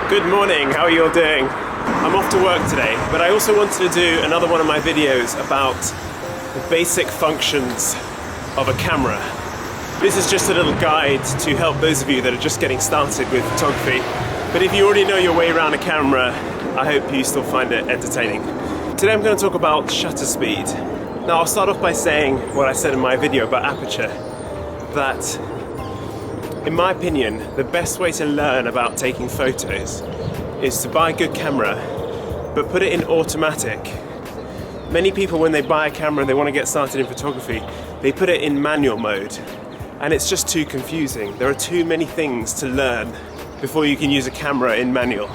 Good morning, how are you all doing? I'm off to work today, but I also wanted to do another one of my videos about the basic functions of a camera. This is just a little guide to help those of you that are just getting started with photography. But if you already know your way around a camera, I hope you still find it entertaining. Today I'm going to talk about shutter speed. Now I'll start off by saying what I said in my video about aperture, that in my opinion, the best way to learn about taking photos is to buy a good camera, but put it in automatic. Many people, when they buy a camera and they want to get started in photography, they put it in manual mode, and it's just too confusing. There are too many things to learn before you can use a camera in manual.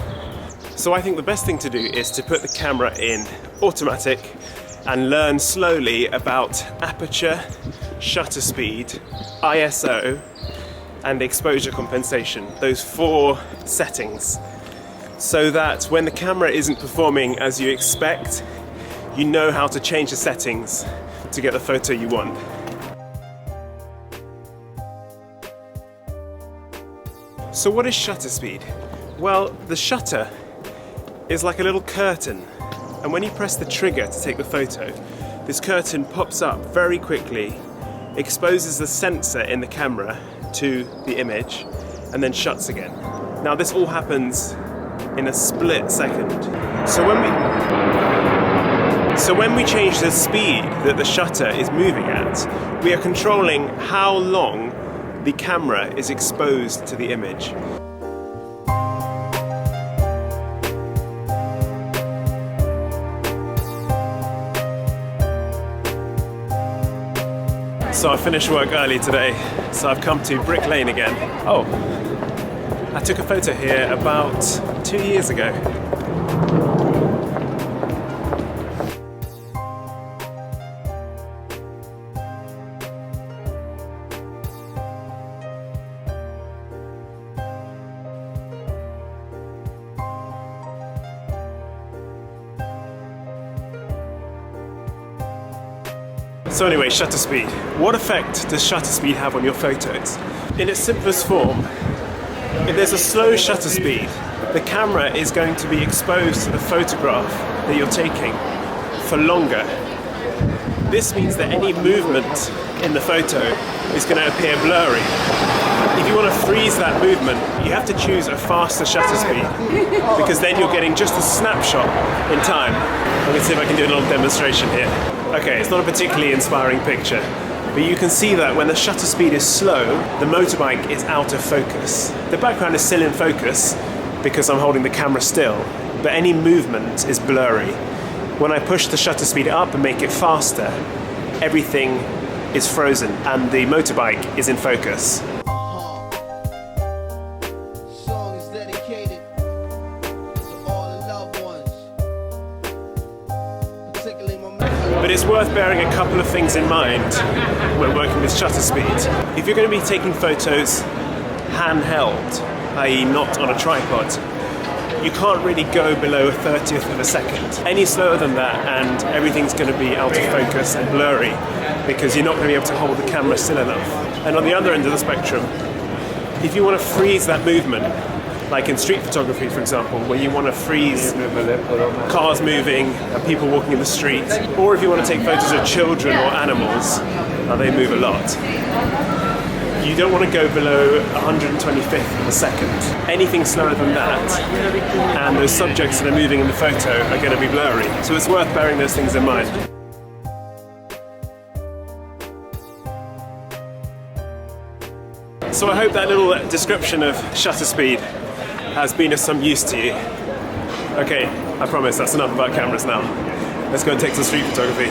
So I think the best thing to do is to put the camera in automatic and learn slowly about aperture, shutter speed, ISO, and exposure compensation, those 4 settings, so that when the camera isn't performing as you expect, you know how to change the settings to get the photo you want. So what is shutter speed? Well, the shutter is like a little curtain, and when you press the trigger to take the photo, this curtain pops up very quickly, exposes the sensor in the camera to the image, and then shuts again. Now this all happens in a split second. So when we change the speed that the shutter is moving at, we are controlling how long the camera is exposed to the image. So I finished work early today, so I've come to Brick Lane again. Oh, I took a photo here about 2 years ago. So anyway, shutter speed. What effect does shutter speed have on your photos? In its simplest form, if there's a slow shutter speed, the camera is going to be exposed to the photograph that you're taking for longer. This means that any movement in the photo is going to appear blurry. If you want to freeze that movement, you have to choose a faster shutter speed, because then you're getting just a snapshot in time. I'm going to see if I can do a little demonstration here. Okay, it's not a particularly inspiring picture, but you can see that when the shutter speed is slow, the motorbike is out of focus. The background is still in focus because I'm holding the camera still, but any movement is blurry. When I push the shutter speed up and make it faster, everything is frozen and the motorbike is in focus. But it's worth bearing a couple of things in mind when working with shutter speed. If you're going to be taking photos handheld, i.e. not on a tripod, you can't really go below a 30th of a second. Any slower than that and everything's going to be out of focus and blurry, because you're not going to be able to hold the camera still enough. And on the other end of the spectrum, if you want to freeze that movement, like in street photography, for example, where you want to freeze cars moving and people walking in the street, or if you want to take photos of children or animals, they move a lot. You don't want to go below 125th of a second. Anything slower than that, and those subjects that are moving in the photo are going to be blurry. So it's worth bearing those things in mind. So I hope that little description of shutter speed has been of some use to you. Okay, I promise that's enough about cameras now. Let's go and take some street photography.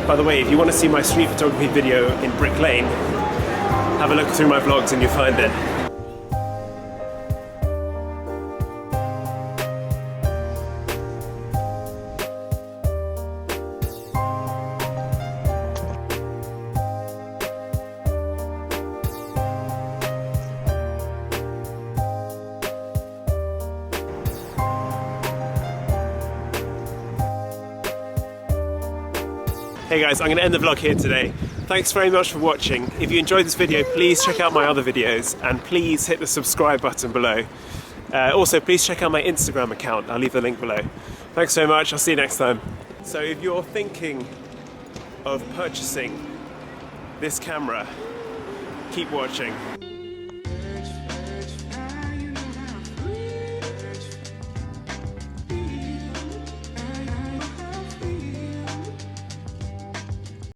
By the way, if you want to see my street photography video in Brick Lane, have a look through my vlogs and you'll find it. Hey guys, I'm going to end the vlog here today. Thanks very much for watching. If you enjoyed this video, please check out my other videos and please hit the subscribe button below. Also, please check out my Instagram account. I'll leave the link below. Thanks so much. I'll see you next time. So if you're thinking of purchasing this camera, keep watching.